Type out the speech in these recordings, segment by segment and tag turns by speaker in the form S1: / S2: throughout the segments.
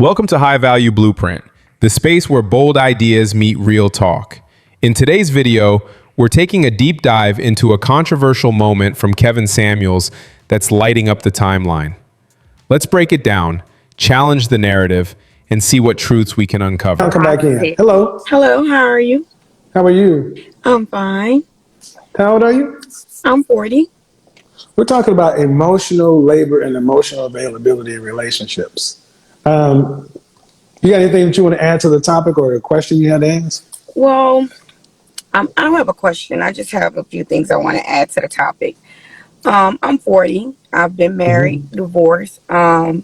S1: Welcome to High Value Blueprint, the space where bold ideas meet real talk. In today's video, we're taking a deep dive into a controversial moment from Kevin Samuels that's lighting up the timeline. Let's break it down, challenge the narrative, and see what truths we can uncover.
S2: I'll come back in. Hello.
S3: Hello, how are you?
S2: How are you?
S3: I'm fine.
S2: How old are you?
S3: I'm 40.
S2: We're talking about emotional labor and emotional availability in relationships. You got anything that you want to add to the topic or a question you had to ask?
S3: Well, I don't have a question. I just have a few things I want to add to the topic. I'm 40. I've been married, divorced. I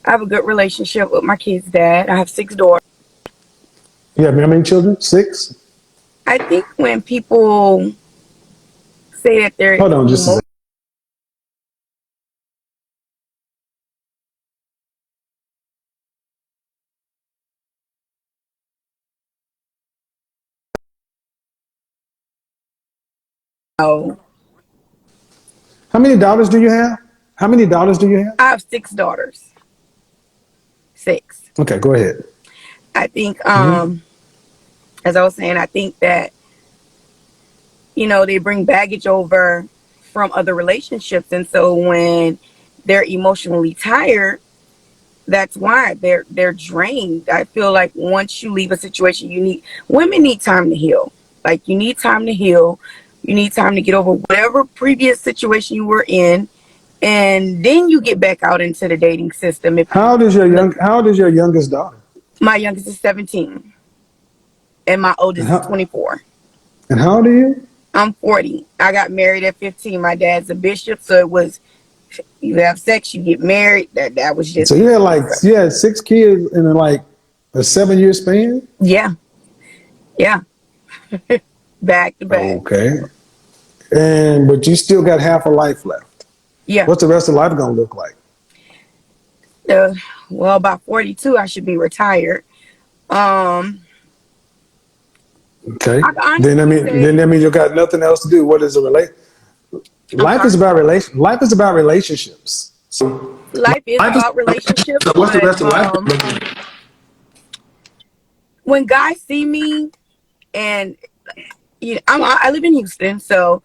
S3: have a good relationship with my kid's dad. I have 6 daughters.
S2: You have how many children? 6?
S3: I think when people say that they're
S2: Hold on just a second.
S3: emotional,
S2: How many daughters do you have? How many daughters do you have?
S3: I have 6 daughters. 6.
S2: Okay, go ahead.
S3: I think, as I was saying, I think that, they bring baggage over from other relationships. And so when they're emotionally tired, that's why they're drained. I feel like once you leave a situation, women need time to heal. Like, you need time to heal. You need time to get over whatever previous situation you were in, and then you get back out into the dating system.
S2: How old is your youngest daughter?
S3: My youngest is 17 and my oldest is 24.
S2: And how old are you?
S3: I'm 40. I got married at 15. My dad's a bishop, so it was, you have sex, you get married. That was just.
S2: So you had 6 kids in like a 7-year span?
S3: Yeah. Back to back.
S2: Okay. But you still got half a life left.
S3: Yeah.
S2: What's the rest of life gonna look like?
S3: Well, about 42, I should be retired.
S2: Okay. Then that means you got nothing else to do. What is a relate? Life is about relationships. So
S3: life is about relationships.
S2: So what's the rest of life?
S3: When guys see me, and I live in Houston, so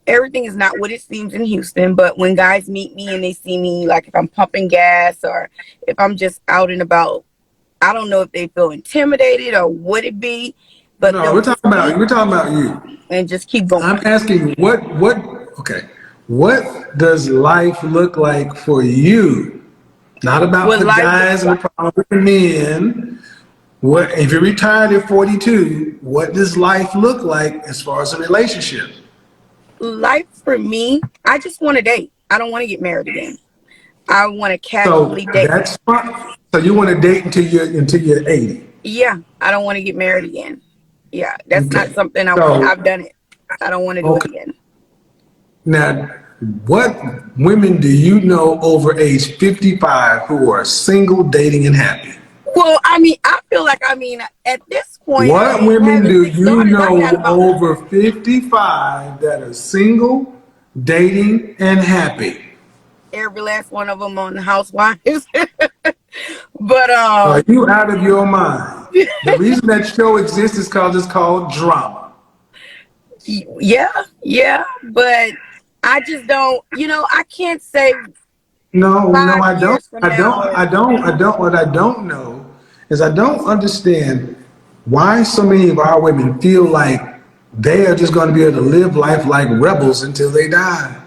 S3: everything is not what it seems in Houston. But when guys meet me and they see me, like if I'm pumping gas or if I'm just out and about, I don't know if they feel intimidated or what it be. But
S2: no, we're talking about you.
S3: And just keep going.
S2: I'm asking what does life look like for you? Not about the guys and the problem with the men. What if you're retired at 42? What does life look like as far as a relationship?
S3: Life for me, I just want to date. I don't want to get married again. I want to casually date.
S2: That's fine. So you want to date until you're 80?
S3: Yeah, I don't want to get married again. Yeah, that's not something I've done it. I don't want to do it again.
S2: Now, what women do you know over age 55 who are single, dating, and happy?
S3: Well, I feel like, at this point.
S2: What women do you know over 55 that are single, dating, and happy?
S3: Every last one of them on the Housewives. But
S2: are you out of your mind? The reason that show exists is because it's called drama.
S3: Yeah, but I just don't. I can't say.
S2: No, I don't. What I don't know is I don't understand why so many of our women feel like they are just going to be able to live life like rebels until they die.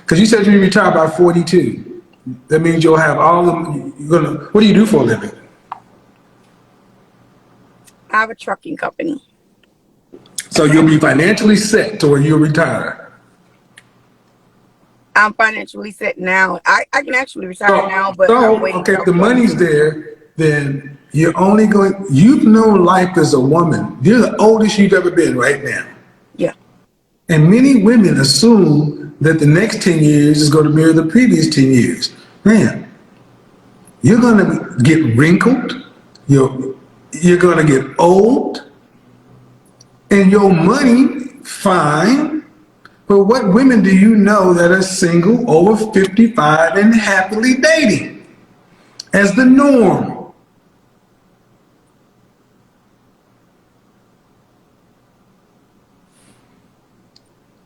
S2: Because you said you retire by 42. That means you'll have all of them. What do you do for a living?
S3: I have a trucking company.
S2: So you'll be financially set to where you'll retire.
S3: I'm financially set now. I can actually retire now, but
S2: if the money's there, then you've known life as a woman. You're the oldest you've ever been right now.
S3: Yeah. And
S2: many women assume that the next 10 years is going to mirror the previous 10 years. Man, you're going to get wrinkled. You're going to get old. And your money, fine. But what women do you know that are single, over 55, and happily dating as the norm?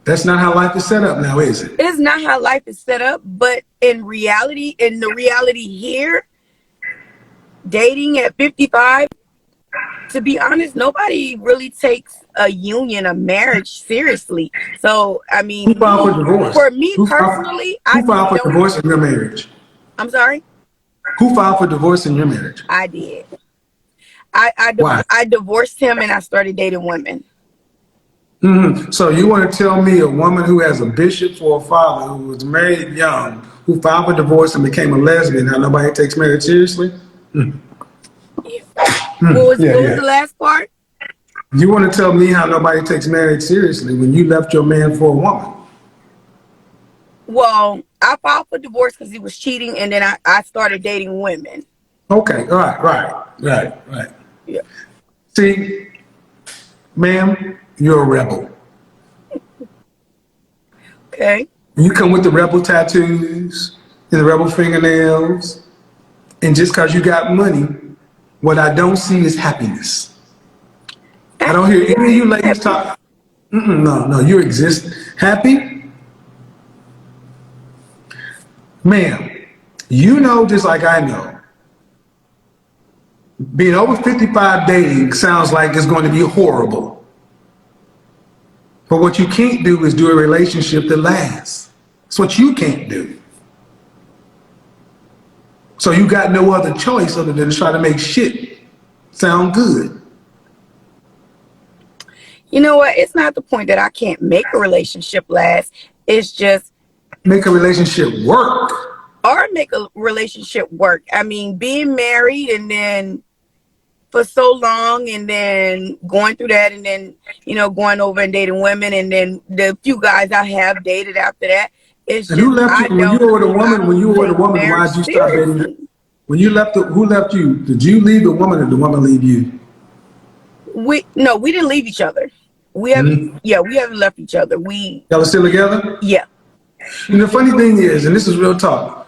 S2: That's not how life is set up now, is it?
S3: It's not how life is set up, but in reality, the reality here, dating at 55, to be honest, nobody really takes a union, a marriage seriously. So, I mean,
S2: Who filed for divorce?
S3: for me personally,
S2: who filed for divorce in your marriage?
S3: I'm sorry?
S2: Who filed for divorce in your marriage?
S3: I did.
S2: Why?
S3: I divorced him and I started dating women.
S2: So you want to tell me a woman who has a bishop for a father, who was married young, who filed for divorce and became a lesbian, how nobody takes marriage seriously?
S3: What was the last part?
S2: You want to tell me how nobody takes marriage seriously when you left your man for a woman?
S3: Well, I filed for divorce because he was cheating, and then I started dating women.
S2: Okay, right.
S3: Yeah.
S2: See, ma'am, you're a rebel.
S3: Okay.
S2: You come with the rebel tattoos and the rebel fingernails, and just because you got money, what I don't see is happiness. I don't hear any of you ladies talk. No, you exist. Happy? Ma'am, you know just like I know, being over 55 dating sounds like it's going to be horrible. But what you can't do is do a relationship that lasts. That's what you can't do. So you got no other choice other than to try to make shit sound good.
S3: You know what? It's not the point that I can't make a relationship last. It's just
S2: make a relationship work.
S3: Or make a relationship work. I mean, being married and then for so long and then going through that and then, going over and dating women and then the few guys I have dated after that. It's
S2: and
S3: just,
S2: who left you when you were the woman? When you were the woman, why did you stop dating her? When you left, who left you? Did you leave the woman or did the woman leave you?
S3: We didn't leave each other. We haven't left each other.
S2: Y'all are still together?
S3: Yeah.
S2: And the funny thing is, and this is real talk,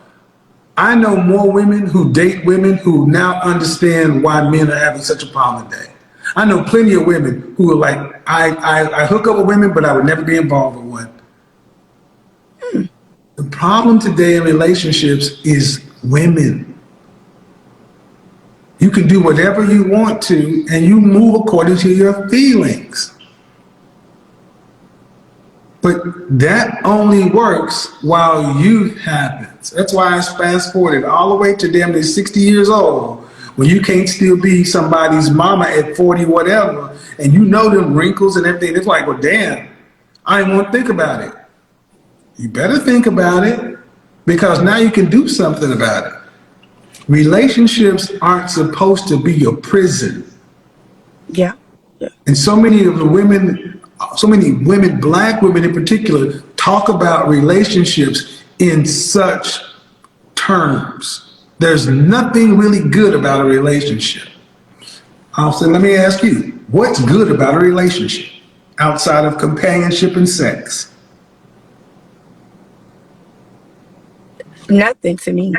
S2: I know more women who date women who now understand why men are having such a problem today. I know plenty of women who are like, I hook up with women, but I would never be involved with one. The problem today in relationships is women. You can do whatever you want to, and you move according to your feelings. But that only works while youth happens. That's why it's fast forwarded all the way to damn near 60 years old, when you can't still be somebody's mama at 40 whatever, and you know them wrinkles and everything. It's like, well, damn, I didn't want to think about it. You better think about it, because now you can do something about it. Relationships aren't supposed to be your prison.
S3: Yeah.
S2: And so many women, black women in particular, talk about relationships in such terms. There's nothing really good about a relationship. So let me ask you, what's good about a relationship outside of companionship and sex?
S3: Nothing to me.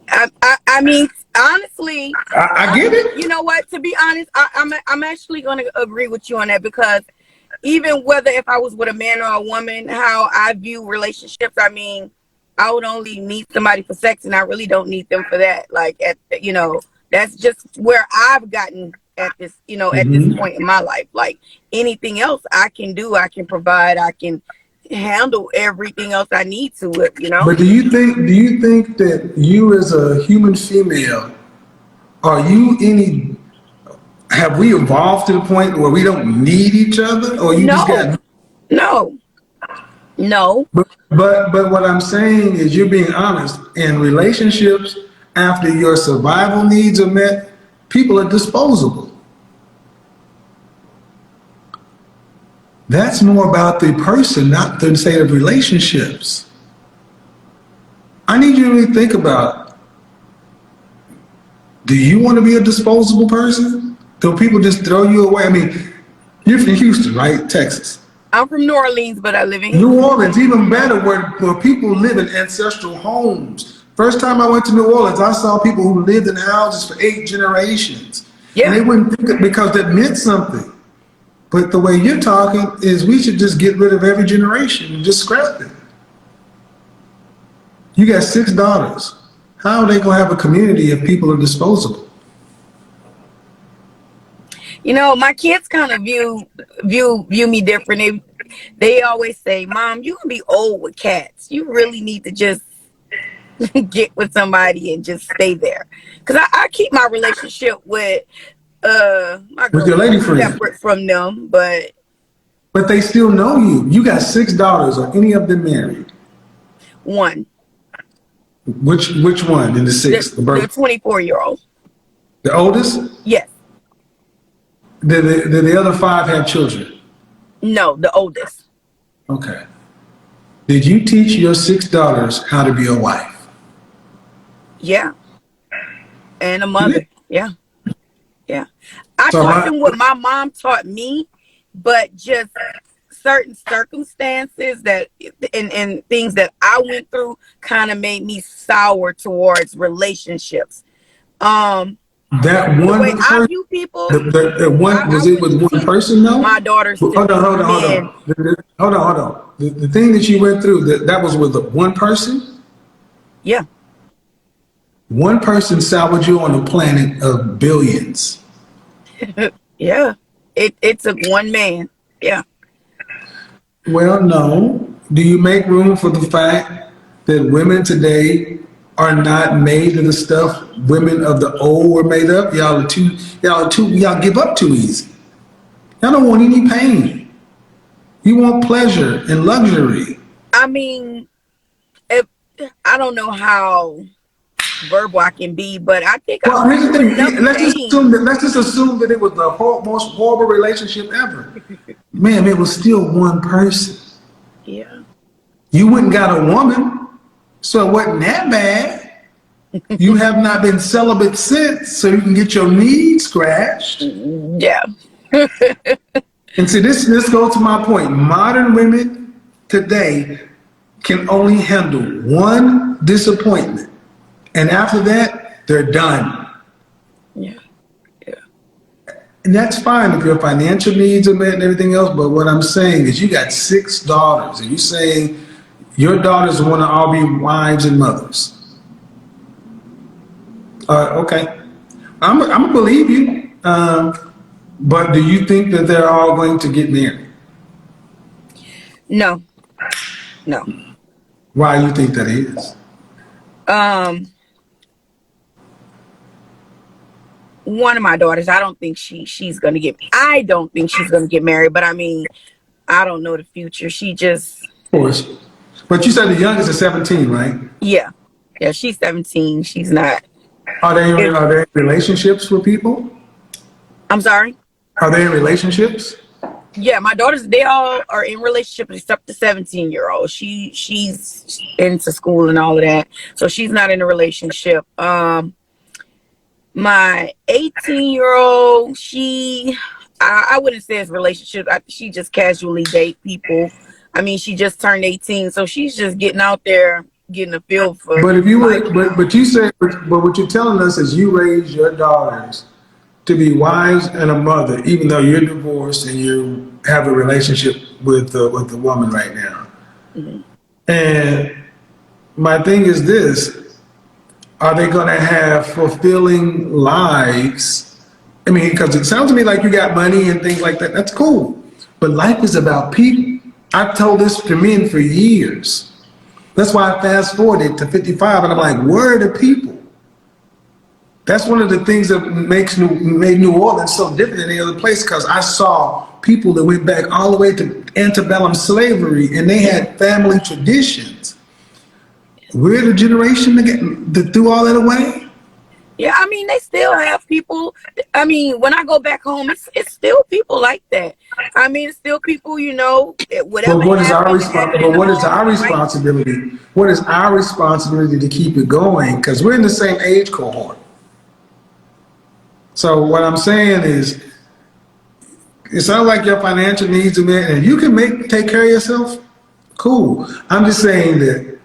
S3: I mean, honestly,
S2: I get it.
S3: You know what? To be honest, I'm actually going to agree with you on that, because even whether if I was with a man or a woman, how I view relationships, I mean, I would only need somebody for sex, and I really don't need them for that. Like, that's just where I've gotten at this, at this point in my life. Like, anything else I can do, I can provide, I can handle everything else I need to,
S2: But do you think that you as a human female, have we evolved to the point where we don't need each other, or you just got
S3: no.
S2: But what I'm saying is, you're being honest. In relationships, after your survival needs are met, people are disposable. That's more about the person, not the state of relationships. I need you to really think about, do you want to be a disposable person? Do people just throw you away? I mean, you're from Houston, right? Texas.
S3: I'm from New Orleans, but I live in Houston.
S2: New Orleans, even better, where people live in ancestral homes. First time I went to New Orleans, I saw people who lived in houses for 8 generations. Yeah. And they wouldn't think it, because that meant something. But the way you're talking is we should just get rid of every generation and just scrap it. You got 6 daughters. How are they going to have a community if people are disposable?
S3: You know, my kids kind of view me different. They always say, "Mom, you can be old with cats. You really need to just get with somebody and just stay there." Because I keep my relationship with my
S2: With your lady friend.
S3: separate from them, but
S2: they still know you. You got 6 daughters. Are any of them married?
S3: one,
S2: Which one in the 6?
S3: the 24-year-old.
S2: The oldest?
S3: Yes.
S2: Did the other 5 have children?
S3: No, the oldest.
S2: Okay. Did you teach your 6 daughters how to be a wife?
S3: Yeah. And a mother. Yeah. Yeah. I
S2: So
S3: taught them what my mom taught me, but just certain circumstances that and things that I went through kind of made me sour towards relationships.
S2: that
S3: The
S2: one
S3: way I
S2: person,
S3: view people,
S2: was it with one person though?
S3: my daughters to
S2: Hold on. Hold on. The thing that you went through, that was with one person?
S3: yeah.
S2: One person salvaged you on a planet of billions.
S3: Yeah. It took one man. Yeah.
S2: Well, no. Do you make room for the fact that women today are not made of the stuff women of the old were made of? Y'all give up too easy. Y'all don't want any pain. You want pleasure and luxury.
S3: I mean, I don't know how verbal I can be, but I think
S2: Well, here's the thing. Let's
S3: pain.
S2: just assume that it was the most horrible relationship ever. Man, it was still one person.
S3: Yeah.
S2: You wouldn't got a woman, so it wasn't that bad. You have not been celibate since, so you can get your needs scratched.
S3: Yeah.
S2: And see, this goes to my point. Modern women today can only handle one disappointment. And after that, they're done.
S3: Yeah. Yeah.
S2: And that's fine if your financial needs are met and everything else. But what I'm saying is you got 6 daughters, and you're saying your daughters want to all be wives and mothers. Okay. I'm going to believe you. But do you think that they're all going to get married?
S3: No. No.
S2: Why do you think that is?
S3: One of my daughters, I don't think she's gonna get married, but I mean, I don't know the future. She just,
S2: Of course. But you said the youngest is 17, right?
S3: yeah. She's 17. She's not.
S2: Are they in relationships with people?
S3: I'm sorry.
S2: Are they in relationships?
S3: Yeah, my daughters, they all are in relationships except the 17-year-old. She's into school and all of that, so she's not in a relationship. My 18-year-old, I wouldn't say it's relationship. She just casually date people. I mean, she just turned 18, so she's just getting out there, getting a feel for.
S2: But if you were, but you said, but what you're telling us is you raised your daughters to be wives and a mother, even though you're divorced and you have a relationship with the woman right now.
S3: Mm-hmm.
S2: And my thing is this. Are they going to have fulfilling lives? I mean, because it sounds to me like you got money and things like that. That's cool. But life is about people. I've told this to men for years. That's why I fast forwarded to 55 and I'm like, where are the people? That's one of the things that made New Orleans so different than any other place, because I saw people that went back all the way to antebellum slavery and they had family traditions. We're the generation that threw all that away.
S3: Yeah, I mean, they still have people. I mean, when I go back home, it's still people like that. I mean, it's still people, whatever.
S2: But what is our responsibility? What is our responsibility to keep it going? Because we're in the same age cohort. So what I'm saying is, it sounds like your financial needs are met, and you can take care of yourself. Cool. I'm just saying that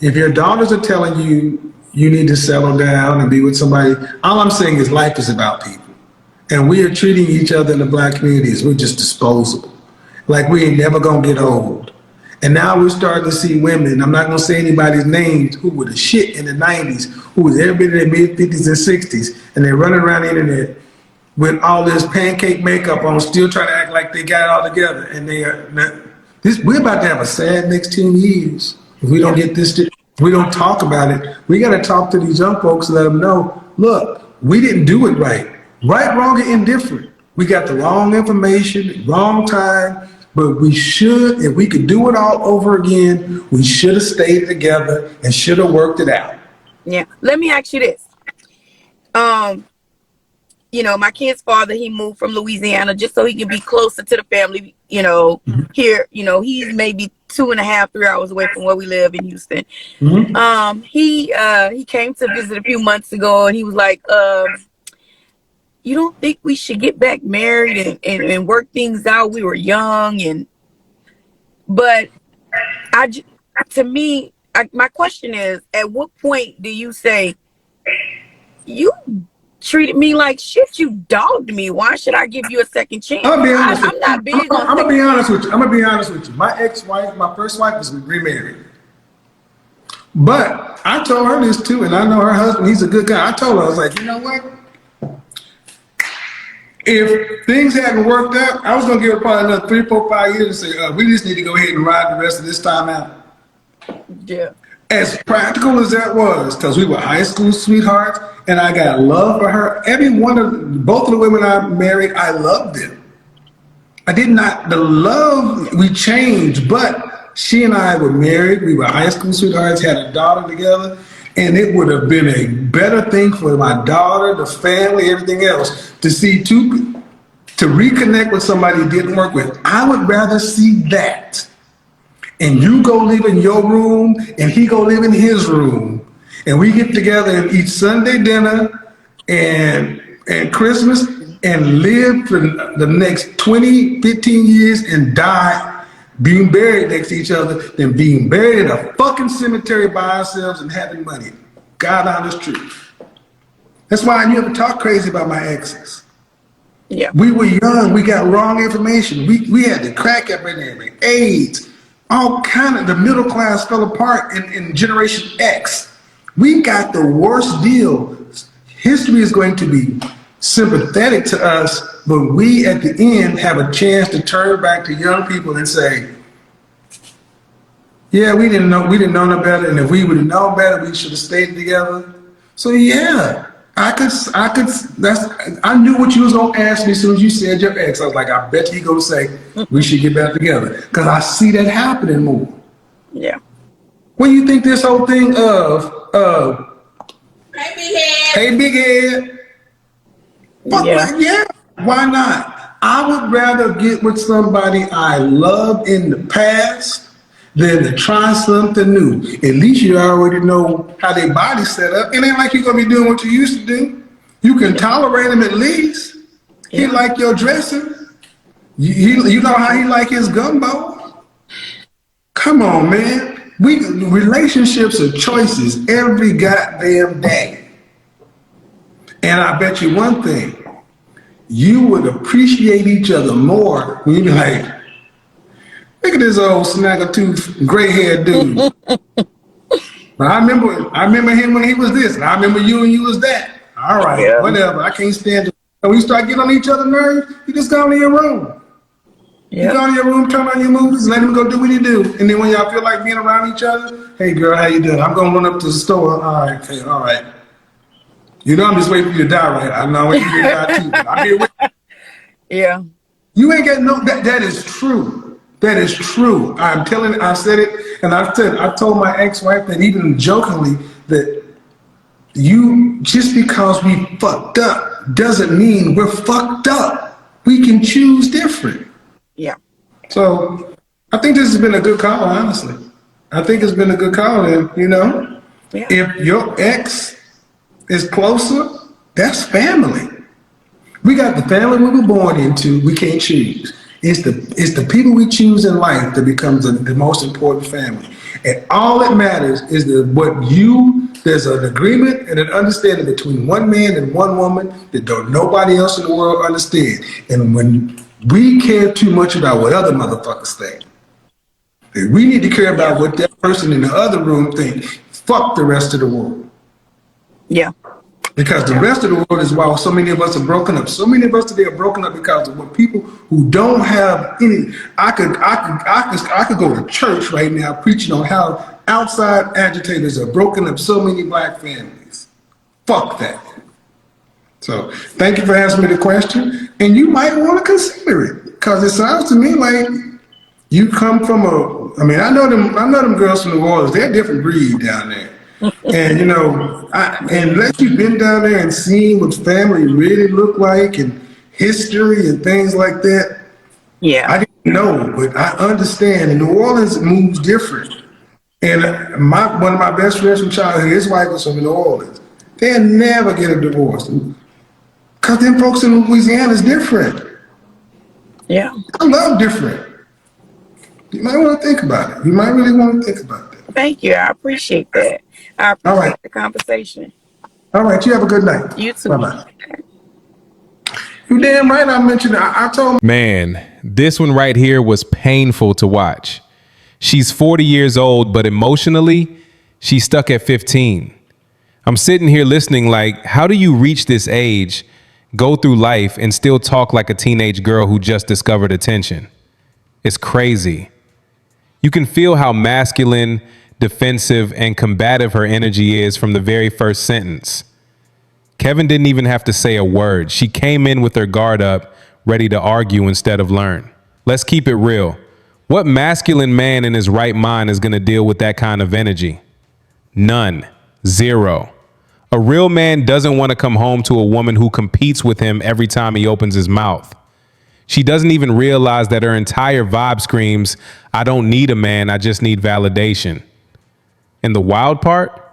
S2: if your daughters are telling you you need to settle down and be with somebody, all I'm saying is life is about people. and we are treating each other in the black community as we're just disposable. Like we ain't never gonna get old. And now we're starting to see women, I'm not gonna say anybody's names, who were the shit in the 90s, who was everybody in their mid 50s and 60s, and they're running around the internet with all this pancake makeup on, still trying to act like they got it all together. And they are we're about to have a sad next 10 years if we don't get this, if we don't talk about it. We gotta talk to these young folks and let them know, look, we didn't do it right. Right, wrong, or indifferent. We got the wrong information, wrong time, but we should, if we could do it all over again, we should have stayed together and should have worked it out.
S3: Yeah. Let me ask you this. You know, my kid's father, he moved from Louisiana just so he can be closer to the family, you know, here, you know, he's maybe 2.5, 3 hours away from where we live in Houston. He came to visit a few months ago, and he was like, you don't think we should get back married and work things out? We were young, but my question is, at what point do you say, you treated me like shit, you dogged me, why should I give you a second chance? I'm not big on
S2: I'm gonna be honest with you. My ex-wife, my first wife, was remarried. But I told her this too, and I know her husband, he's a good guy. I told her, I was like, you know what? If things hadn't worked out, I was gonna give her probably another 3, 4, 5 years and say, we just need to go ahead and ride the rest of this time out.
S3: Yeah.
S2: As practical as that was, because we were high school sweethearts, and I got love for her. Both of the women I married, I loved them. The love, we changed, but she and I were married. We were high school sweethearts, had a daughter together, and it would have been a better thing for my daughter, the family, everything else, to reconnect with somebody who didn't work with. I would rather see that. And you go live in your room, and he go live in his room, and we get together and eat Sunday dinner and Christmas and live for the next 20, 15 years and die being buried next to each other than being buried in a fucking cemetery by ourselves and having money. God honest truth. That's why I never talk crazy about my exes.
S3: Yeah.
S2: We were young. We got wrong information. We had the crack epidemic, AIDS, all kind of, the middle class fell apart in Generation X. We got the worst deal. History is going to be sympathetic to us, but we at the end have a chance to turn back to young people and say, yeah, we didn't know no better, and if we would have known better, we should have stayed together. So yeah, I knew what you was gonna ask me as soon as you said your ex. I was like, I bet you gonna say we should get back together, because I see that happening more.
S3: Yeah.
S2: What do you think this whole thing of hey big head? Fuck
S3: Yeah.
S2: yeah, why not? I would rather get with somebody I loved in the past than to try something new. At least you already know how their body's set up. It ain't like you're gonna be doing what you used to do. You can tolerate him at least. He like your dressing. You know how he like his gumbo. Come on, man. Relationships are choices every goddamn day. And I bet you one thing, you would appreciate each other more when you be like, look at this old snaggle-tooth, gray-haired dude. But I remember him when he was this, and I remember you when you was that. All right, whatever. I can't stand it. When you start getting on each other's nerves, you just go into your room. You go in your room, turn on your movies, let him go do what he do. And then when y'all feel like being around each other, hey girl, how you doing? I'm gonna run up to the store. All right, okay, all right. You know I'm just waiting for you to die, right? I know you to die too. I'm here with you.
S3: Yeah.
S2: You ain't got no. That is true. That is true. I said it, and I told my ex-wife that even jokingly that just because we fucked up doesn't mean we're fucked up. We can choose different.
S3: Yeah.
S2: So I think this has been a good call, honestly. I think it's been a good call, and if your ex is closer, that's family. We got the family we were born into. We can't choose. It's the people we choose in life that becomes the most important family. And all that matters is what you there's an agreement and an understanding between one man and one woman that nobody else in the world understands. And when we care too much about what other motherfuckers think, we need to care about what that person in the other room think. Fuck the rest of the world.
S3: Yeah.
S2: Because the rest of the world is why so many of us are broken up. So many of us today are broken up because of what people who don't have any. I could go to church right now preaching on how outside agitators are broken up so many black families. Fuck that. So thank you for asking me the question, and you might want to consider it because it sounds to me like you come from a. I mean, I know them girls from New Orleans. They're a different breed down there. And you know, unless you've been down there and seen what family really look like and history and things like that,
S3: Yeah,
S2: I didn't know, but I understand. And New Orleans moves different. And one of my best friends from childhood, his wife was from New Orleans. They'll never get a divorce because them folks in Louisiana is different.
S3: yeah.
S2: I love different. You might want to think about it. You might really want to think about that.
S3: Thank you. I appreciate that. I appreciate
S2: All right.
S3: the conversation.
S2: All right. You have a good night.
S3: You too.
S2: Bye-bye. You damn right I mentioned it. I told
S1: Man, this one right here was painful to watch. She's 40 years old, but emotionally, she's stuck at 15. I'm sitting here listening like, how do you reach this age, go through life, and still talk like a teenage girl who just discovered attention? It's crazy. You can feel how masculine, defensive, and combative her energy is from the very first sentence. Kevin didn't even have to say a word. She came in with her guard up, ready to argue instead of learn. Let's keep it real. What masculine man in his right mind is going to deal with that kind of energy? None. Zero. A real man doesn't want to come home to a woman who competes with him every time he opens his mouth. She doesn't even realize that her entire vibe screams, I don't need a man, I just need validation. And the wild part?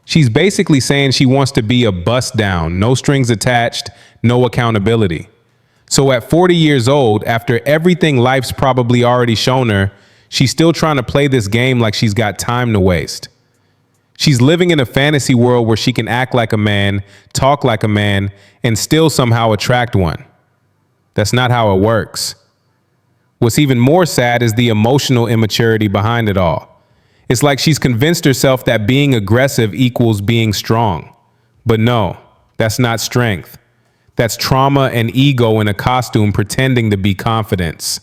S1: She's basically saying she wants to be a bust down, no strings attached, no accountability. So at 40 years old, after everything life's probably already shown her, she's still trying to play this game like she's got time to waste. She's living in a fantasy world where she can act like a man, talk like a man, and still somehow attract one. That's not how it works. What's even more sad is the emotional immaturity behind it all. It's like she's convinced herself that being aggressive equals being strong. But no, that's not strength. That's trauma and ego in a costume pretending to be confidence.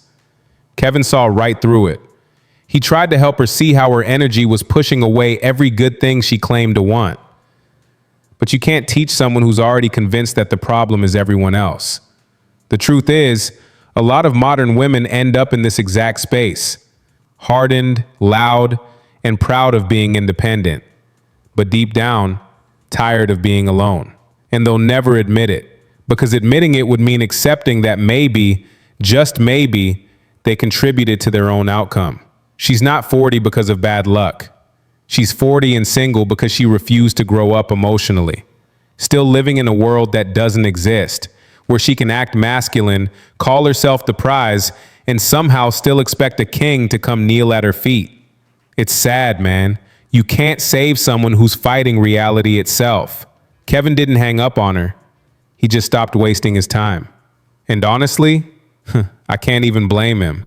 S1: Kevin saw right through it. He tried to help her see how her energy was pushing away every good thing she claimed to want. But you can't teach someone who's already convinced that the problem is everyone else. The truth is, a lot of modern women end up in this exact space, hardened, loud, and proud of being independent, but deep down, tired of being alone. And they'll never admit it, because admitting it would mean accepting that maybe, just maybe, they contributed to their own outcome. She's not 40 because of bad luck. She's 40 and single because she refused to grow up emotionally, still living in a world that doesn't exist, where she can act masculine, call herself the prize, and somehow still expect a king to come kneel at her feet. It's sad, man. You can't save someone who's fighting reality itself. Kevin didn't hang up on her. He just stopped wasting his time. And honestly, I can't even blame him.